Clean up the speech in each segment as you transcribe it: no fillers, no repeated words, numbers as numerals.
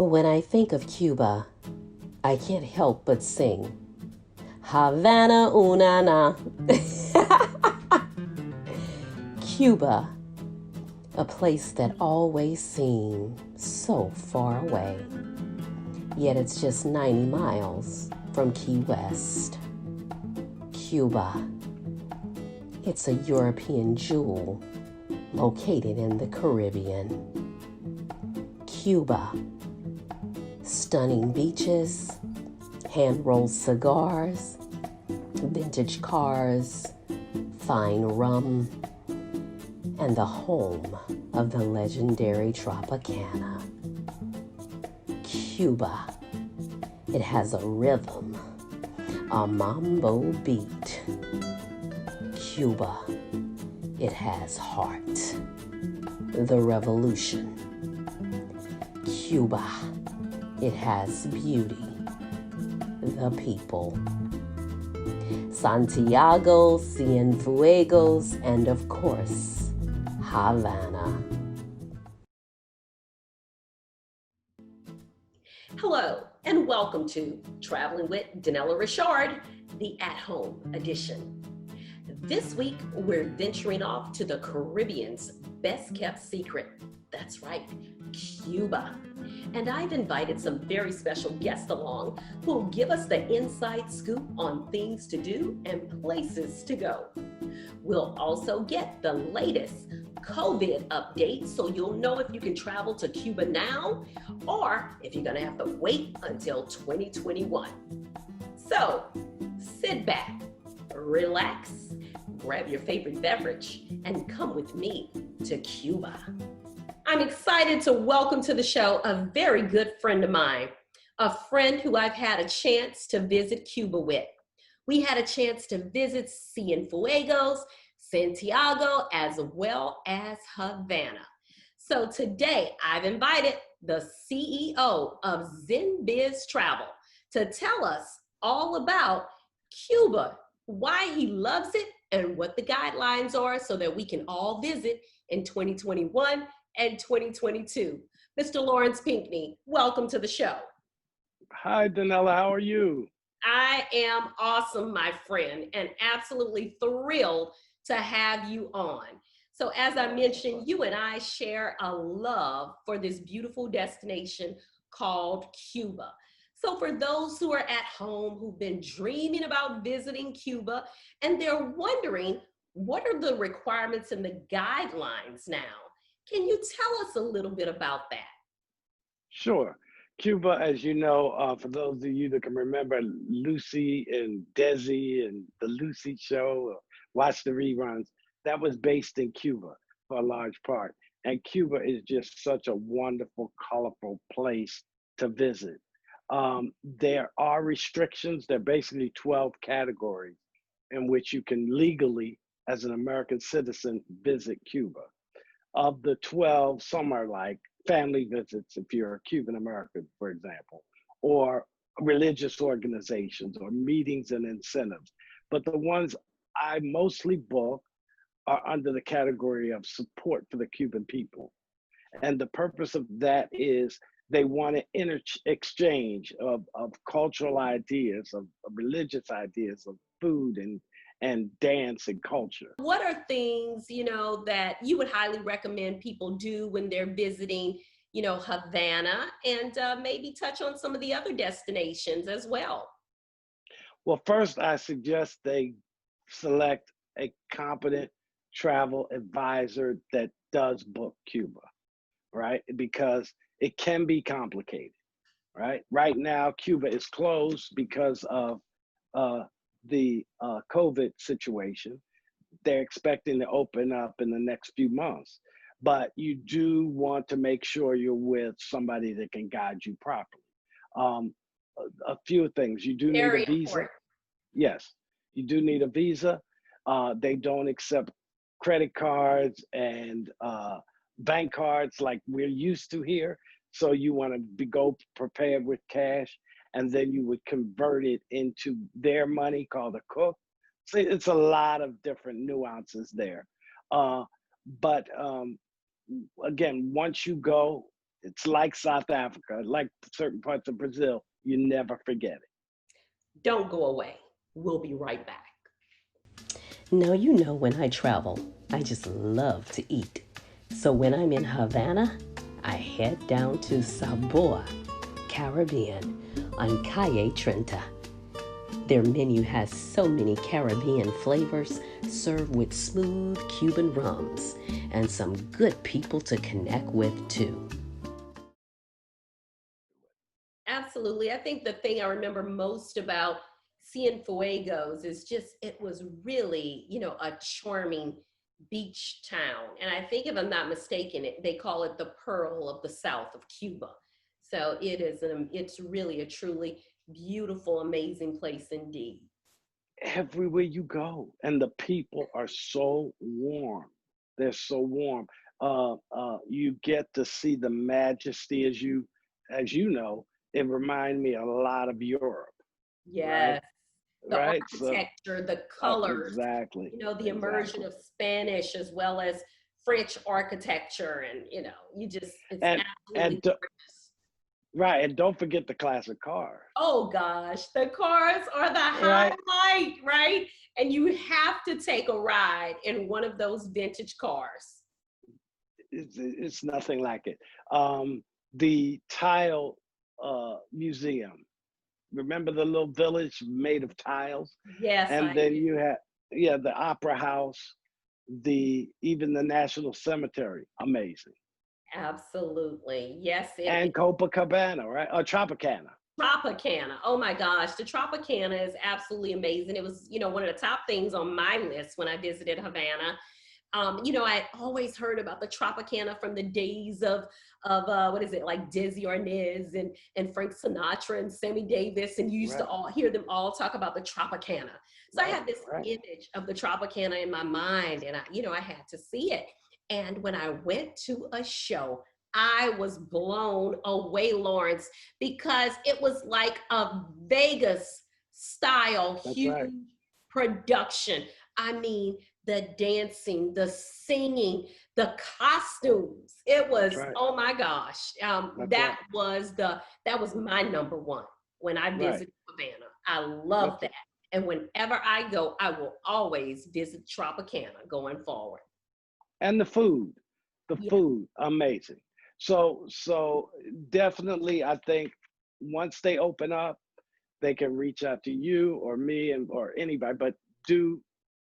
When I think of Cuba, I can't help but sing Havana Unana. Cuba, a place that always seemed so far away. Yet it's just 90 miles from Key West. Cuba, it's a European jewel located in the Caribbean. Cuba, stunning beaches, hand-rolled cigars, vintage cars, fine rum, and the home of the legendary Tropicana. Cuba, it has a rhythm, a mambo beat. Cuba, it has heart, the revolution. Cuba, it has beauty, the people. Santiago, Cienfuegos, and of course, Havana. Hello, and welcome to Traveling with Denella Ri'chard, the at-home edition. This week, we're venturing off to the Caribbean's best-kept secret. That's right, Cuba. And I've invited some very special guests along who will give us the inside scoop on things to do and places to go. We'll also get the latest COVID updates so you'll know if you can travel to Cuba now or if you're going to have to wait until 2021. So sit back, relax, grab your favorite beverage, and come with me to Cuba. I'm excited to welcome to the show a very good friend of mine, a friend who I've had a chance to visit Cuba with. We had a chance to visit Cienfuegos, Santiago, as well as Havana. So today I've invited the CEO of ZenBiz Travel to tell us all about Cuba, why he loves it, and what the guidelines are so that we can all visit in 2021 and 2022. Mr. Lawrence Pinkney, welcome to the show. Hi, Denella, how are you? I am awesome, my friend, and absolutely thrilled to have you on. So as I mentioned, you and I share a love for this beautiful destination called Cuba. So for those who are at home who've been dreaming about visiting Cuba and they're wondering, what are the requirements and the guidelines now? Can you tell us a little bit about that? Sure. Cuba, as you know, for those of you that can remember Lucy and Desi and the Lucy show, or watch the reruns, that was based in Cuba for a large part. And Cuba is just such a wonderful, colorful place to visit. There are restrictions. There are basically 12 categories in which you can legally, as an American citizen, visit Cuba. Of the 12, some are like family visits, if you're a Cuban American, for example, or religious organizations or meetings and incentives. But the ones I mostly book are under the category of support for the Cuban people. And the purpose of that is they want to exchange of cultural ideas, of religious ideas, of food and dance and culture. What are things, that you would highly recommend people do when they're visiting, Havana, and maybe touch on some of the other destinations as well? Well, first, I suggest they select a competent travel advisor that does book Cuba, right? Because it can be complicated, right? Right now, Cuba is closed because of the COVID situation. They're expecting to open up in the next few months, but you do want to make sure you're with somebody that can guide you properly. Um, a few things. You do need a Very visa. important. Yes, you do need a visa. They don't accept credit cards and bank cards like we're used to here. So you want to go prepared with cash, and then you would convert it into their money called a cook. So it's a lot of different nuances there. But again, once you go, It's like South Africa, like certain parts of Brazil. You never forget it. Don't go away. We'll be right back. Now, you know, when I travel, I just love to eat. So when I'm in Havana, I head down to Saboa, Caribbean, on Calle Treinta. Their menu has so many Caribbean flavors, served with smooth Cuban rums, and some good people to connect with too. Absolutely. I think the thing I remember most about Cienfuegos is just it was really, a charming beach town. And I think if I'm not mistaken, they call it the Pearl of the South of Cuba. So it's really a truly beautiful, amazing place indeed. Everywhere you go, and the people are so warm. They're so warm. You get to see the majesty, as you know. It reminds me a lot of Europe, right? Yes. The Right. So architecture, the colors, exactly, the immersion exactly. of Spanish as well as French architecture. And, it's And absolutely and gorgeous. right, and don't forget the classic car. Oh gosh, the cars are the Right. highlight, right? And you have to take a ride in one of those vintage cars. It's nothing like it. The tile museum. Remember the little village made of tiles? Yes, And I then do. you had, yeah, the opera house, even the national cemetery. Amazing. Absolutely. Yes, And Copacabana, right? Or Tropicana. Tropicana. Oh my gosh, the Tropicana is absolutely amazing. It was, one of the top things on my list when I visited Havana. I always heard about the Tropicana from the days of what is it, like Desi Arnaz and Frank Sinatra and Sammy Davis, and you used to Right, all hear them all talk about the Tropicana. So I right, had this right. image of the Tropicana in my mind, and I had to see it. And when I went to a show, I was blown away, Lawrence, because it was like a Vegas style That's huge right. production. I mean, the dancing, the singing, the costumes. It That's was, right. oh my gosh. That's That right. was my number one when I Right. visited Havana. I love That's that. And whenever I go, I will always visit Tropicana going forward. and the Yeah. food, amazing. So definitely, I think once they open up, they can reach out to you or me or anybody. But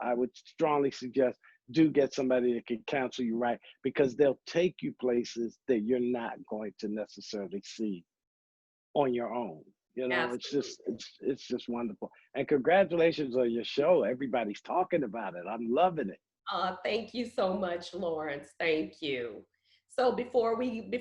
I would strongly suggest, do get somebody that can counsel you right, because they'll take you places that you're not going to necessarily see on your own. Absolutely. It's just wonderful. And congratulations on your show. Everybody's talking about it. I'm loving it. Thank you so much, Lawrence. Thank you. So before we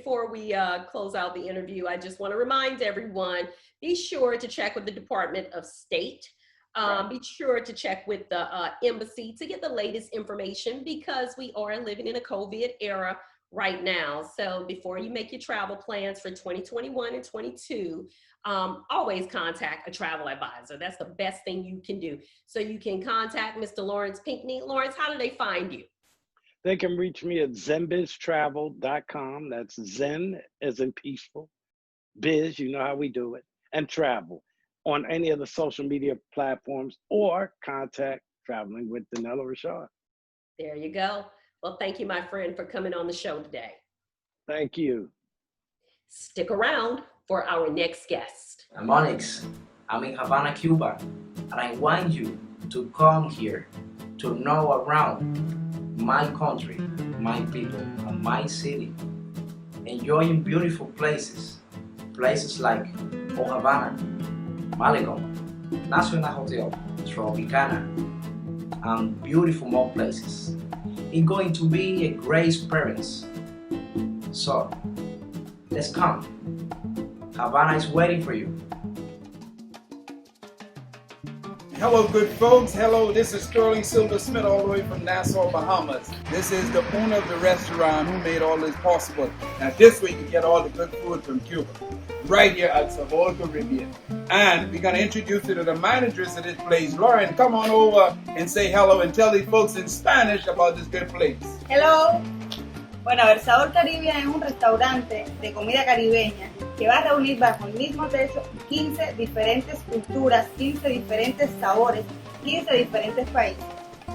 close out the interview, I just want to remind everyone: be sure to check with the Department of State. Right. Be sure to check with the embassy to get the latest information, because we are living in a COVID era right now. So before you make your travel plans for 2021 and 22, always contact a travel advisor. That's the best thing you can do. So you can contact Mr. Lawrence Pinkney. Lawrence, how do they find you? They can reach me at zenbiztravel.com. That's Zen as in peaceful, biz, you know how we do it, and travel on any of the social media platforms, or contact Traveling with Denella Ri'chard. There you go. Well, thank you, my friend, for coming on the show today. Thank you. Stick around for our next guest. I'm Onyx. I'm in Havana, Cuba, and I want you to come here to know around my country, my people, and my city. Enjoying beautiful places like O Havana, Malecon, National Hotel, Tropicana, and beautiful more places. It's going to be a great experience. So, let's come. Havana is waiting for you. Hello, good folks. Hello, this is Sterling Silver Smith, all the way from Nassau, Bahamas. This is the owner of the restaurant who made all this possible. Now, this way you can get all the good food from Cuba, right here at Saboa Caribbean. And we're going to introduce you to the managers of this place. Lauren, come on over and say hello and tell these folks in Spanish about this good place. Hello, Bueno, a ver, Sabor Caribbean es un restaurante de comida caribeña que va a reunir bajo el mismo techo 15 diferentes culturas, 15 diferentes sabores, 15 diferentes países,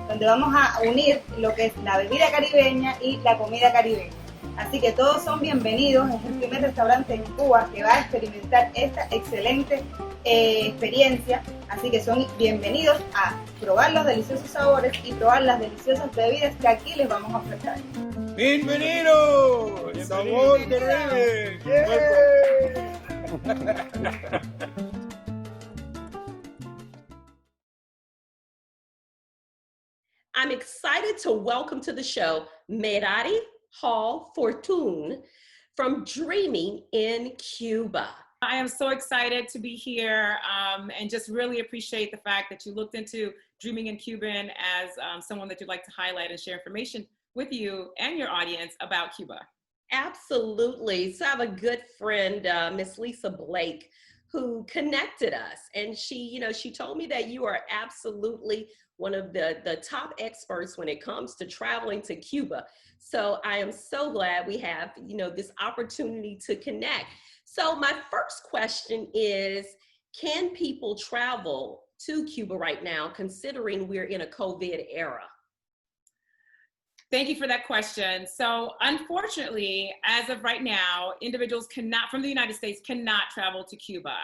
donde vamos a unir lo que es la bebida caribeña y la comida caribeña. Así que todos son bienvenidos, es el primer restaurante en Cuba que va a experimentar esta excelente experiencia, así que son bienvenidos a probar los deliciosos sabores y probar las deliciosas bebidas que aquí les vamos a ofrecer. ¡Bienvenido! ¡Sabor Caribbean! I'm excited to welcome to the show Merari Hall Fortune from Dreaming in Cuba. I am so excited to be here and just really appreciate the fact that you looked into Dreaming in Cuban as someone that you'd like to highlight and share information with you and your audience about Cuba. Absolutely. So I have a good friend, Miss Lisa Blake, who connected us. And she told me that you are absolutely one of the top experts when it comes to traveling to Cuba. So I am so glad we have, this opportunity to connect. So my first question is, can people travel to Cuba right now, considering we're in a COVID era? Thank you for that question. So unfortunately, as of right now, individuals from the United States cannot travel to Cuba.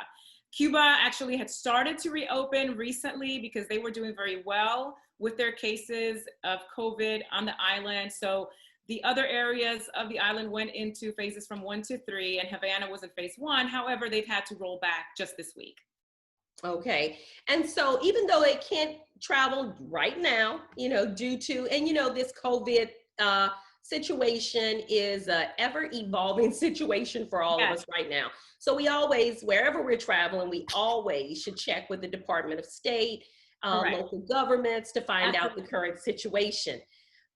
Cuba actually had started to reopen recently because they were doing very well with their cases of COVID on the island. So the other areas of the island went into phases from 1 to 3, and Havana was in phase 1. However, they've had to roll back just this week. Okay. And so even though it can't travel right now, due to, and this COVID situation is a ever evolving situation for all of us right now. So we always, wherever we're traveling, we always should check with the Department of State, local governments to find out the current situation.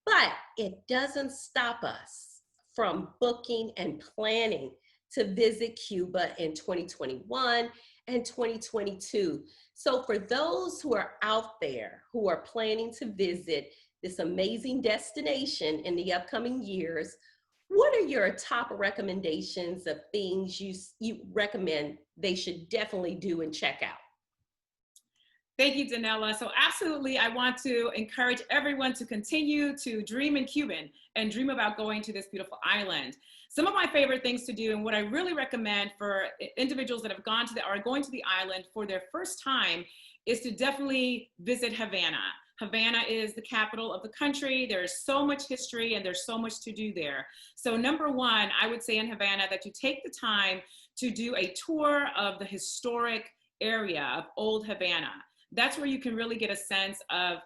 But it doesn't stop us from booking and planning to visit Cuba in 2021 and 2022. So for those who are out there who are planning to visit this amazing destination in the upcoming years, what are your top recommendations of things you recommend they should definitely do and check out? Thank you, Denella. So absolutely, I want to encourage everyone to continue to dream in Cuban and dream about going to this beautiful island. Some of my favorite things to do, and what I really recommend for individuals that have are going to the island for their first time, is to definitely visit Havana. Havana is the capital of the country. There's so much history and there's so much to do there. So number one, I would say in Havana that you take the time to do a tour of the historic area of Old Havana. That's where you can really get a sense of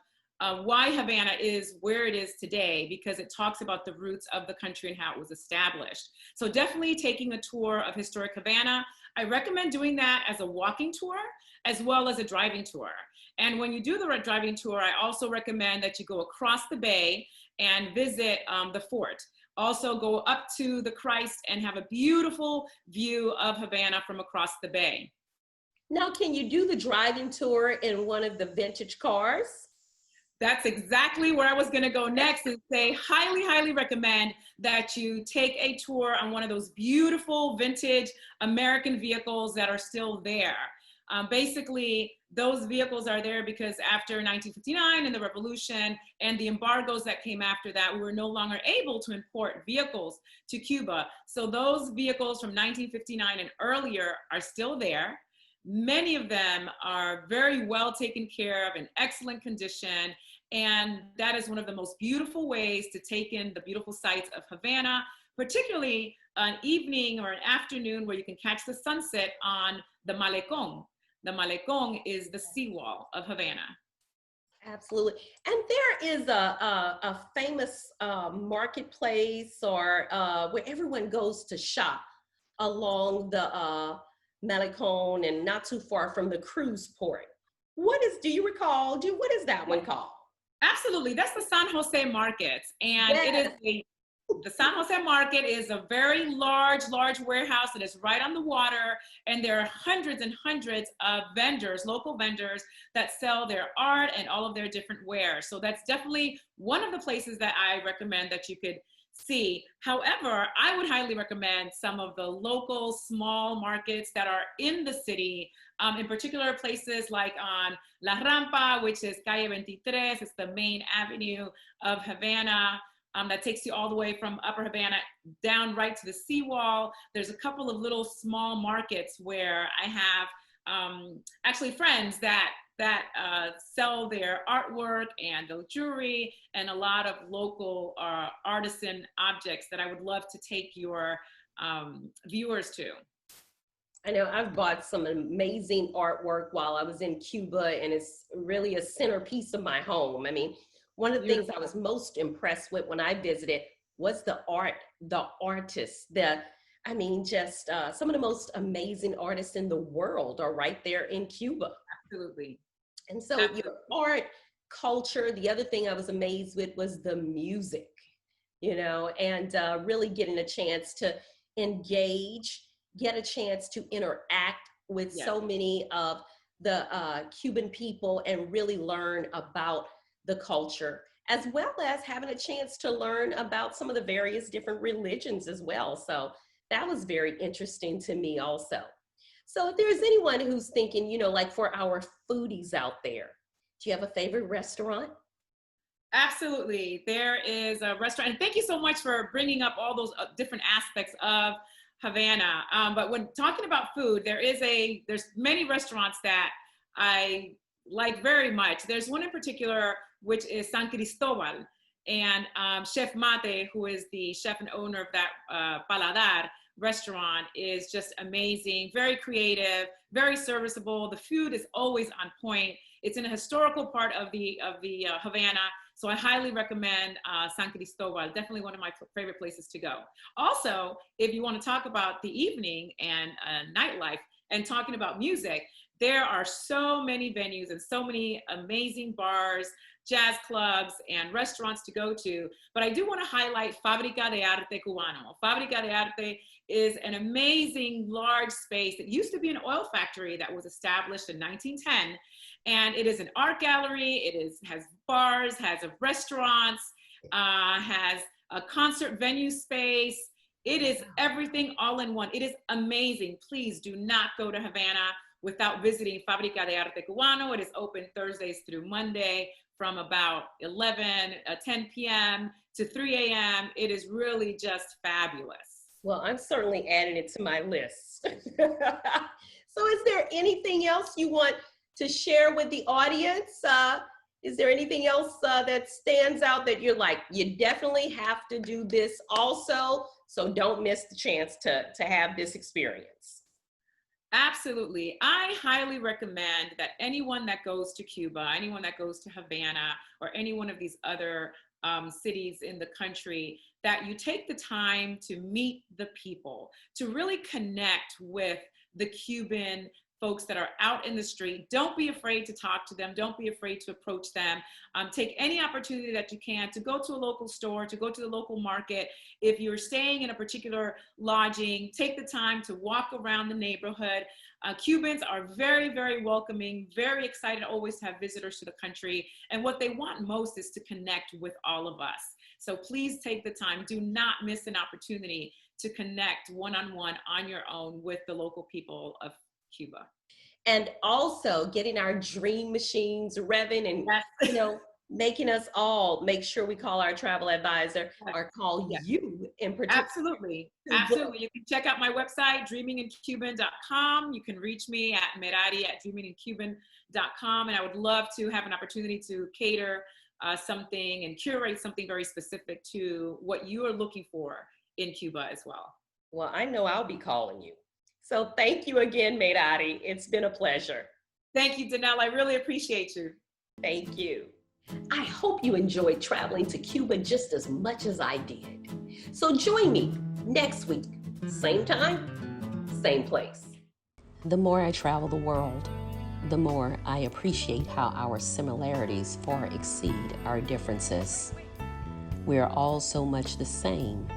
why Havana is where it is today, because it talks about the roots of the country and how it was established. So definitely taking a tour of historic Havana. I recommend doing that as a walking tour as well as a driving tour. And when you do the driving tour, I also recommend that you go across the bay and visit the fort. Also go up to the Christ and have a beautiful view of Havana from across the bay. Now, can you do the driving tour in one of the vintage cars? That's exactly where I was going to go next, and say highly, highly recommend that you take a tour on one of those beautiful vintage American vehicles that are still there. Basically, those vehicles are there because after 1959 and the revolution and the embargoes that came after that, we were no longer able to import vehicles to Cuba. So those vehicles from 1959 and earlier are still there. Many of them are very well taken care of, in excellent condition. And that is one of the most beautiful ways to take in the beautiful sights of Havana, particularly an evening or an afternoon where you can catch the sunset on the Malecón. The Malecón is the seawall of Havana. Absolutely. And there is a famous marketplace or where everyone goes to shop along the Malecón and not too far from the cruise port. Do you recall, what is that one called? Absolutely, that's the San Jose Market. And it is the San Jose Market is a very large warehouse that is right on the water. And there are hundreds and hundreds of vendors, local vendors, that sell their art and all of their different wares. So that's definitely one of the places that I recommend that you could see. However, I would highly recommend some of the local small markets that are in the city, in particular places like on La Rampa, which is Calle 23. It's the main avenue of Havana. That takes you all the way from Upper Havana down right to the seawall. There's a couple of little small markets where I have actually friends that sell their artwork and the jewelry and a lot of local artisan objects that I would love to take your viewers to. I know I've bought some amazing artwork while I was in Cuba, and it's really a centerpiece of my home. I mean, one of the things I was most impressed with when I visited was the art, the artists, just some of the most amazing artists in the world are right there in Cuba. Absolutely. And so your art, culture, the other thing I was amazed with was the music, and really getting a chance to engage, get a chance to interact with so many of the Cuban people and really learn about the culture, as well as having a chance to learn about some of the various different religions as well. So that was very interesting to me also. So if there's anyone who's thinking, like for our foodies out there, do you have a favorite restaurant? Absolutely. There is a restaurant. And thank you so much for bringing up all those different aspects of Havana. But when talking about food, there's many restaurants that I like very much. There's one in particular, which is San Cristobal. And Chef Mate, who is the chef and owner of that Paladar restaurant, is just amazing, very creative, very serviceable. The food is always on point. It's in a historical part of the Havana, so I highly recommend San Cristobal. Definitely one of my favorite places to go. Also, if you want to talk about the evening and nightlife and talking about music, there are so many venues and so many amazing bars, jazz clubs, and restaurants to go to. But I do want to highlight Fábrica de Arte Cubano. Fábrica de Arte is an amazing large space. It used to be an oil factory that was established in 1910. And it is an art gallery. Has bars, has restaurants, has a concert venue space. It is everything all in one. It is amazing. Please do not go to Havana without visiting Fábrica de Arte Cubano. It is open Thursdays through Monday from about 10 p.m. to 3 a.m. It is really just fabulous. Well, I'm certainly adding it to my list. So is there anything else you want to share with the audience? Is there anything else that stands out that you're like, you definitely have to do this also, so don't miss the chance to have this experience? Absolutely. I highly recommend that anyone that goes to Cuba, anyone that goes to Havana, or any one of these other cities in the country, that you take the time to meet the people, to really connect with the Cuban folks that are out in the street. Don't be afraid to talk to them. Don't be afraid to approach them. Take any opportunity that you can to go to a local store, to go to the local market. If you're staying in a particular lodging, take the time to walk around the neighborhood. Cubans are very, very welcoming, very excited always to have visitors to the country. And what they want most is to connect with all of us. So please take the time. Do not miss an opportunity to connect one-on-one on your own with the local people of Cuba. And also getting our dream machines revving and, making us all make sure we call our travel advisor or call you in particular. Absolutely. Absolutely. You can check out my website, dreamingin.cuban.com. You can reach me at merari@dreamingin.cuban.com. And I would love to have an opportunity to cater something and curate something very specific to what you are looking for in Cuba as well. Well, I know I'll be calling you. So thank you again, Merari. It's been a pleasure. Thank you, Denella. I really appreciate you. Thank you. I hope you enjoyed traveling to Cuba just as much as I did. So join me next week, same time, same place. The more I travel the world, the more I appreciate how our similarities far exceed our differences. We are all so much the same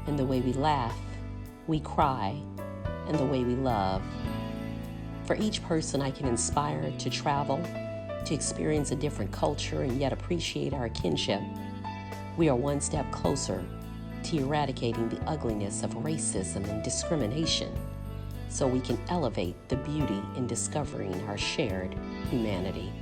in the way we laugh, we cry, and the way we love. For each person I can inspire to travel, to experience a different culture and yet appreciate our kinship, we are one step closer to eradicating the ugliness of racism and discrimination so we can elevate the beauty in discovering our shared humanity.